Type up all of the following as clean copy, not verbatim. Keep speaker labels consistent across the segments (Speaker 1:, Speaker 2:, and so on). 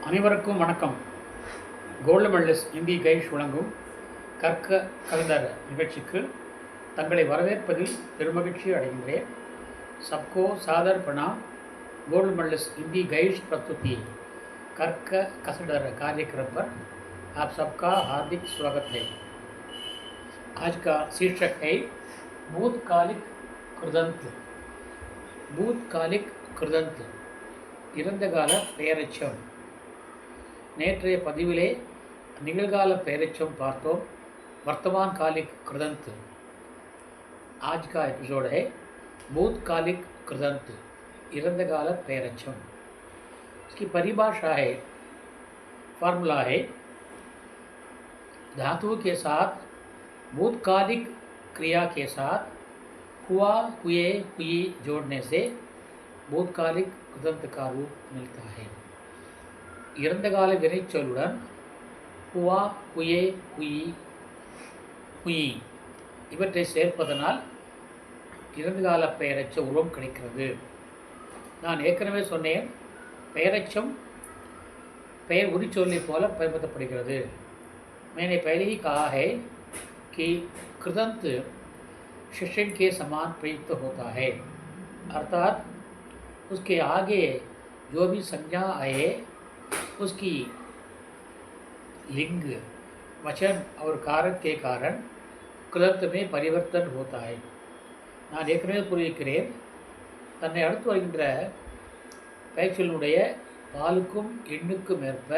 Speaker 1: அனைவருக்கும் வணக்கம். Gold medalist Hindi கைஷ் வழங்கும் கற்க கவிஞர் நிகழ்ச்சிக்கு தங்களை வரவேற்பதில் பெருமகிழ்ச்சி அடைகின்றேன். सबको सादर प्रणाम. गोल्ड मेडलिस्ट हिंदी गाइड प्रस्तुति कर्क कसडर कार्यक्रम पर आप सबका हार्दिक स्वागत है. आज का शीर्षक है भूतकालिक कृदंत. भूतकालिक कृदंत இறந்தகால பெயரெச்சம். நேற்றைய பதிவிலே நிகழ்கால பெயரெச்சம் பார்த்தோம். वर्तमान कालिक कृदंत. आज का एपिसोड है भूतकालिक कृदंत, इरंदकाल पेरचम. इसकी परिभाषा है, फार्मूला है, धातु के साथ भूतकालिक क्रिया के साथ हुआ, हुए, हुई जोड़ने से भूतकालिक कृदंत का रूप मिलता है. इरंदकाल विனைச்சொல்லுடன் हुआ, हुए, हुई, हुई இவற்றை சேர்ப்பதனால் இறந்தகால பெயரச்ச உருவம் கிடைக்கிறது. நான் ஏற்கனவே சொன்னேன், பெயரச்சம் பெயர் உரிச்சொல்லை போல பயன்படுத்தப்படுகிறது. मैंने पहले ही कहा है कि कृदंत शिष्यन के समान प्रयुक्त होता है, अर्थात उसके आगे जो भी संज्ञा आए उसकी लिंग, वचन और कारक के कारण कृदंत में परिवर्तन होता है. நான் ஏற்கனவே கூறியிருக்கிறேன், தன்னை அடுத்து வருகின்ற பெயர்ச்சொல்லுடைய பாலுக்கும் எண்ணுக்கும் ஏற்ப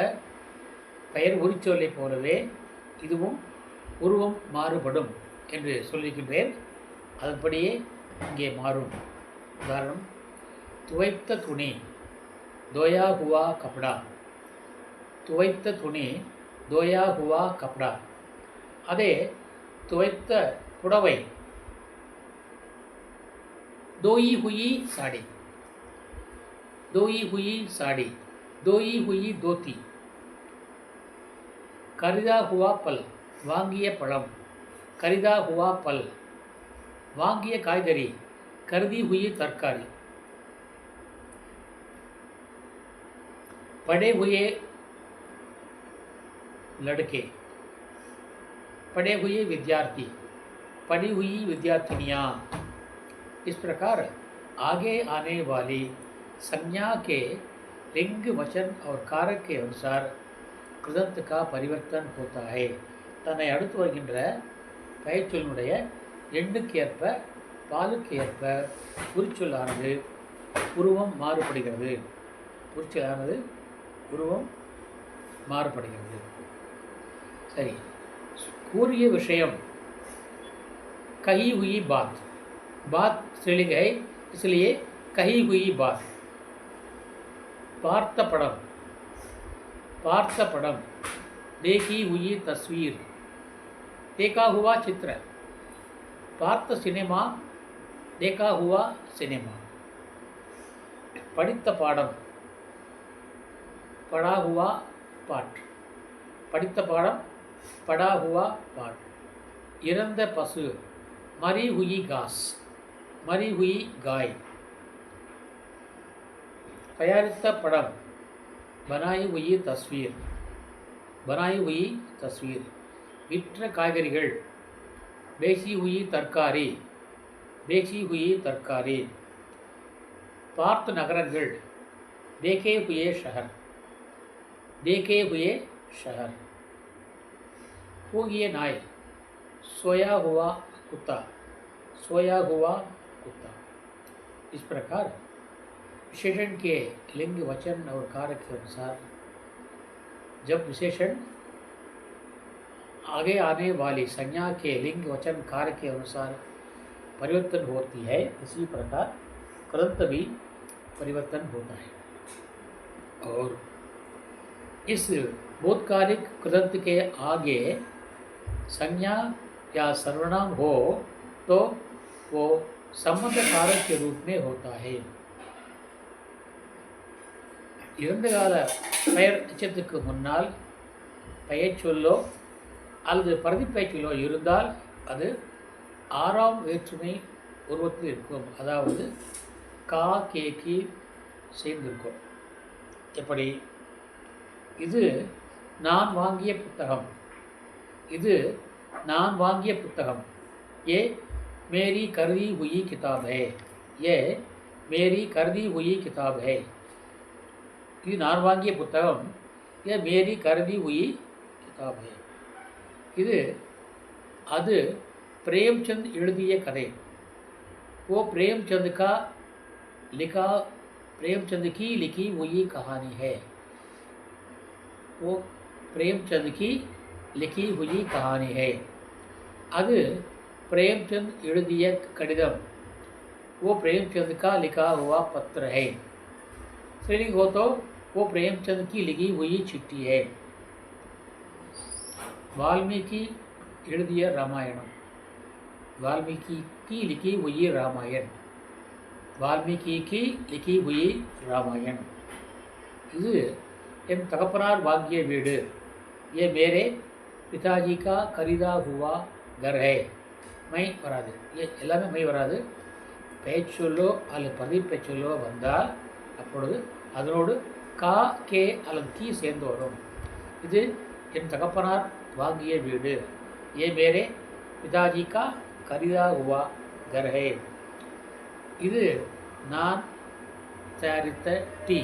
Speaker 1: பெயர் உரிச்சொல்லை போலவே இதுவும் உருவம் மாறுபடும் என்று சொல்லியிருக்கின்றேன். அதன்படியே இங்கே மாறும். உதாரணம், துவைத்த துணி, தோயா ஹுவா கப்படா. துவைத்த துணி, தோயா ஹுவா கப்படா. அதே துவைத்த புடவை, दोई हुई साड़ी, दोई हुई साड़ी, दोई हुई धोती. खरीदा हुआ फल, வாங்கிய பழம், खरीदा हुआ फल. வாங்கிய காய்கறி, खरीदी हुई तरकारी. पढ़े हुए लड़के, पढ़े हुए विद्यार्थी, पढ़ी हुई विद्यार्थिनियाँ. इस प्रकार आगे आने वाली संज्ञा के लिंग, वचन और कारक के अनुसार कृदंत का परिवर्तन होता है. தன்னை அடுத்து வருகின்ற பெயர்ச்சொல்லுடைய எண்ணுக்கு ஏற்ப, பாலுக்கு ஏற்ப உரிச்சொல்லானது உருவம் மாறுபடுகிறது. உரிச்சொல்லானது உருவம் மாறுபடுகிறது. சரி, கூறிய விஷயம் कही हुई बात. बात स्त्रीलिंग है, इसलिए कही हुई बात. பார்த்த படம், பார்த்த படம். देखी हुई तस्वीर, देखा हुआ चित्र. பார்த்த சினிமா, देखा हुआ सिनेमा. படித்த பாடம், पढ़ा हुआ पाठ. படித்த பாடம், पढ़ा हुआ पाठ. இறந்த பசு, मरी हुई घास, मरी हुई गाय. तैयारित पड़म, बनाई हुई तस्वीर, बनाई हुई तस्वीर. विट्र काய்கறிகள், बेची हुई तरकारी, बेची हुई तरकारी. பார்த்த நகரங்கள், देखे हुए शहर, देखे हुए शहर. கூகிய நாய், सोया हुआ कुत्ता, सोया हुआ कुत्ता. इस प्रकार विशेषण के लिंग, वचन और कारक के अनुसार जब विशेषण आगे आने वाली संज्ञा के लिंग, वचन, कारक के अनुसार परिवर्तन होती है, इसी प्रकार कृदंत भी परिवर्तन होता है. और इस भूतकालिक कृदंत के आगे संज्ञा या सर्वनाम हो तो वो संबंध कारक के रूप में होता है. இறந்தகால பெயர் எச்சத்துக்கு முன்னால் பெயர்ச்சொல்லோ அல்லது பிரதிப்பெயர்ச்சொல்லோ இருந்தால் அது ஆறாம் வேற்றுமை உருவத்தில் இருக்கும். அதாவது கா, கே, கி சேர்ந்திருக்கும். எப்படி இது நான் வாங்கிய புத்தகம். இது நான் வாங்கிய புத்தகம். ये मेरी खरीदी हुई किताब है. ये मेरी खरीदी हुई किताब है. இது நான் வாங்கிய புத்தகம். ये मेरी खरीदी हुई किताब है. இது அது प्रेमचंद எழுதிய கதை. वो प्रेमचंद का लिखा प्रेमचंद की लिखी हुई कहानी है. वो प्रेमचंद की लिखी हुई कहानी है. அது प्रेमचंद எழுதிய கடிதம். वो प्रेमचंद का लिखा हुआ पत्र है. स्त्रीलिंग हो तो वो प्रेमचंद की लिखी हुई चिट्ठी है. वाल्मीकि எழுதிய ராமாயணம். वाल्मीकि की लिखी हुई रामायण. वाल्मीकि की लिखी हुई रामायण. இது என் தகப்பனார் வாங்கிய வீடு. ये मेरे पिताजी का खरीदा हुआ घर है. மை வராது. எல்லாமே மை வராது. பெயர்ச்சொல்லோ அல்லது பதிப்பெயர்ச்சொல்லோ வந்தால் அப்பொழுது அதனோடு கா கே அல்லது கீ சேர்ந்து வரும். இது என் தகப்பனார் வாங்கிய வீடு. ये मेरे पिताजी का खरीदा हुआ घर है. இது நான் தயாரித்த டீ.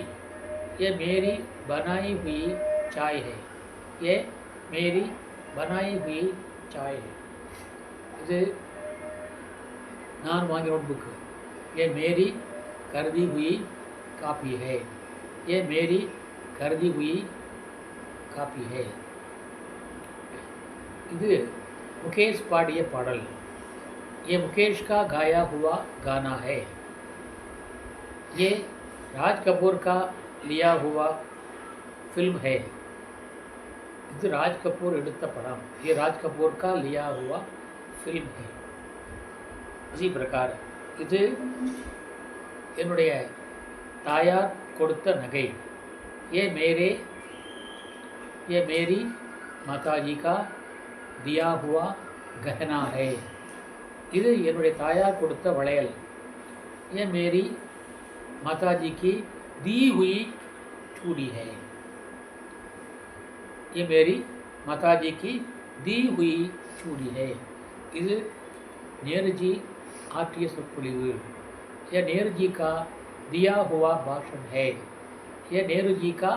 Speaker 1: ये मेरी बनाई हुई चाय है. ये मेरी बनाई हुई चाय है. இது நான் வாங்கிய நோட்புக்கு. ये मेरी खरीदी हुई कापी है. ये मेरी खरीदी हुई कापी है. இது मुकेश पाड़िए पाड़ल. ये मुकेश का गाया हुआ गाना है. ये राज कपूर का लिया हुआ फिल्म है. இது ராஜ் கபூர் எடுத்த படம். ये राज कपूर का लिया हुआ फिल्म है. इसी प्रकार இது என்னுடைய தாயார் கொடுத்த நகை. ये मेरी माताजी का दिया हुआ गहना है. இது என்னுடைய தாயார் கொடுத்த வளையல். ये मेरी माताजी की दी हुई चूड़ी है. ये मेरी माताजी की दी हुई चूड़ी है. இது நேருஜி ஆற்றிய சொற்பொழிவு. ये नेहरू का दिया हुआ भाषण है. ये नेहरू का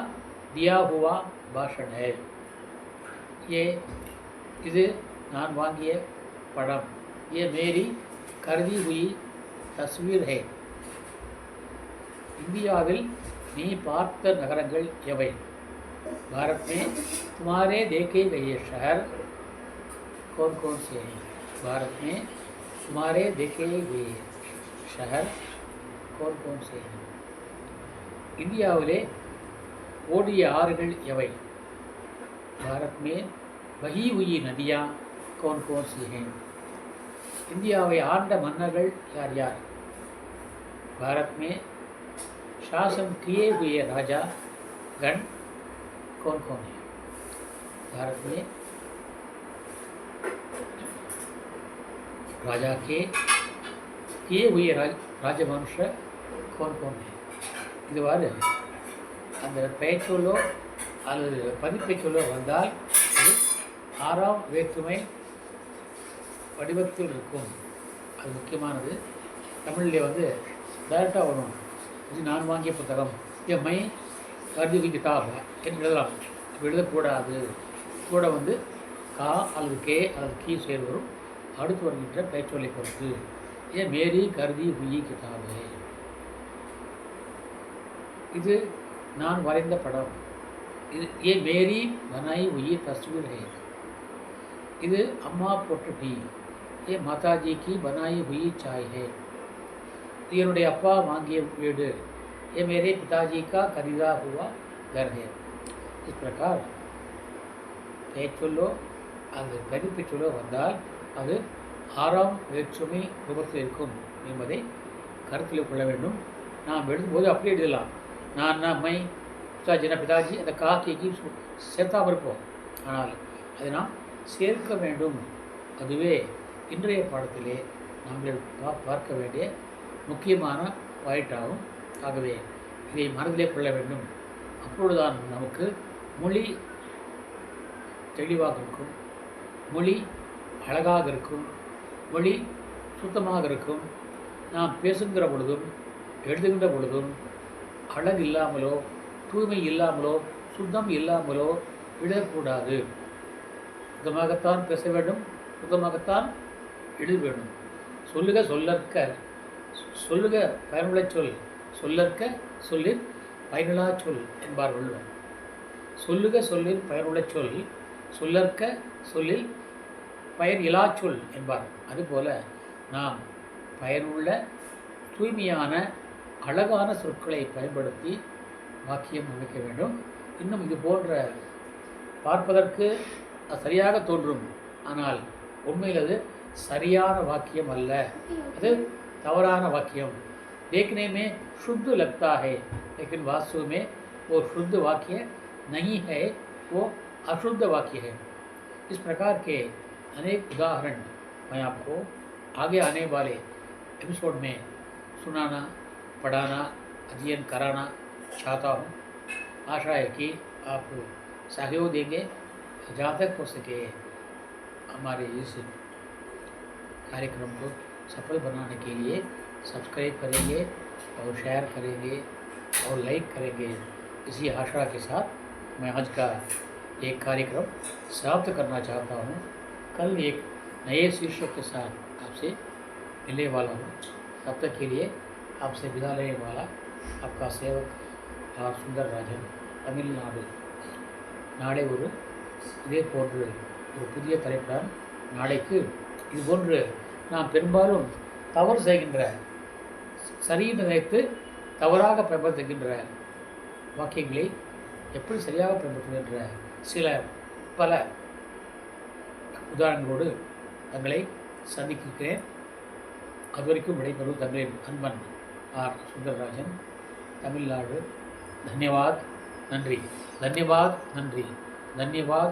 Speaker 1: दिया हुआ भाषण है. ये இது நான் வாங்கிய படம். ये मेरी खरीदी हुई तस्वीर है. இந்தியாவில் நீ பார்த்த நகரங்கள் எவை? भारत में तुम्हारे देखे गए शहर कौन कौन से हैं? भारत में तुम्हारे देखे गए शहर कौन कौन से हैं? இந்தியாவிலே ஓடிய ஆறுகள் எவை? भारत में बही हुई नदियाँ कौन कौन सी हैं? இந்தியாவை ஆண்ட மன்னர்கள் யார் யார்? भारत में शासन किए हुए राजा गण कौन कौन है? भारत में राजा के किए हुए राजवंश कौन कौन है? இதுவாறு அந்த பெயர்ச்சொல்லோ அல்லது பதிப்பெயர்ச்சொல்லோ வந்தால் அது ஆறாம் வேற்றுமை வடிவத்தில் இருக்கும். அது முக்கியமானது. தமிழில் டைரெக்டாக வரும். இது நான் வாங்கிய புத்தகம். மை கருதி கிதாப் என்று எழுதலாம். எழுதக்கூடாது. கூட கா அல்லது கே அல்லது கீ சேர் வரும். அடுத்து வருகின்ற பெயர்ச்சொல்லை பொறுத்து. ये मेरी खरीदी हुई किताब है. இது நான் வரைந்த படம். ये मेरी बनाई हुई तस्वीर है. இது அம்மா போட்ட டீ. ये माताजी की बनाई हुई चाय है. இது என்னுடைய அப்பா வாங்கிய வீடு. ये मेरे पिताजी का खरीदा हुआ घर है. इस प्रकार பெயர்ச்சொல்லோ அல்லது பதிப்பெயர்ச்சொல்லோ வந்தால் அது ஆறாம் வேற்றுமை ரூபத்தில் இருக்கும் என்பதை கருத்தில் கொள்ள வேண்டும். நாம் எழுதும்போது அப்படியே எழுதலாம். நான் மை பிதாஜி அந்த காக்கைக்கு சேர்த்தாமல் இருப்போம். ஆனால் அதை நாம் சேர்க்க வேண்டும். அதுவே இன்றைய பாடத்திலே நாங்கள் பார்க்க வேண்டிய முக்கியமான பாயிண்டாகும். ஆகவே இதை மனதிலே கொள்ள வேண்டும். அப்பொழுதுதான் நமக்கு மொழி தெளிவாக இருக்கும், மொழி அழகாக இருக்கும், மொழி சுத்தமாக இருக்கும். நாம் பேசுகின்ற பொழுதும் எழுதுகின்ற பொழுதும் அழகு இல்லாமலோ தூய்மை இல்லாமலோ சுத்தம் இல்லாமலோ விடக்கூடாது. சுத்தமாகத்தான் பேச வேண்டும், சுத்தமாகத்தான் எழுத வேண்டும். சொல்லுக சொல்லற்க, சொல்லுக பயனுள்ள சொல், சொல்லற்க சொல்லில் பயனுள்ளா சொல் என்பார் வள்ளுவர். சொல்லுக சொல்லில் பயனுள்ள சொல், சொல்லற்க சொல்லில் பயன் இலா சொல் என்பார். அதுபோல நாம் பயனுள்ள தூய்மையான அழகான சொற்களை பயன்படுத்தி வாக்கியம் அமைக்க வேண்டும். இன்னும் இது போன்ற பார்ப்பதற்கு சரியாக தோன்றும், ஆனால் உண்மையில் அது சரியான வாக்கியம் அல்ல, அது तवराना वाक्यम। देखने में शुद्ध लगता है लेकिन वास्तव में वो शुद्ध वाक्य नहीं है, वो अशुद्ध वाक्य है। इस प्रकार के अनेक उदाहरण मैं आपको आगे आने वाले एपिसोड में सुनाना, पढ़ाना, अध्ययन कराना चाहता हूँ। आशा है कि आप सहयोग देंगे, जहाँ तक हो सके हमारे इस कार्यक्रम को सफल बनाने के लिए सब्सक्राइब करेंगे और शेयर करेंगे और लाइक करेंगे। इसी आशा के साथ मैं आज का एक कार्यक्रम समाप्त करना चाहता हूँ। कल एक नए शीर्षक के साथ आपसे मिलने वाला हूँ। तब तक के लिए आपसे विदा लेने वाला आपका सेवक आर सुंदरराजन, तमिलनाडु। நாளை இதே போன்று ஒரு புதிய தலைப்புடன் நாளைக்கு இது போன்று நாம் பெரும்பாலும் தவறு செய்கின்ற, சரின்னு நினைத்து தவறாக பயன்படுத்துகின்ற வாக்கியங்களை எப்படி சரியாக பயன்படுத்துகின்ற பல உதாரணங்களோடு தங்களை சந்திக்கிறேன். அதுவரைக்கும் விடைபெறும் தங்களின் அன்பன் ஆர் சுந்தரராஜன், தமிழ்நாடு। धन्यवाद, नंरी, धन्यवाद, नंरी, धन्यवाद।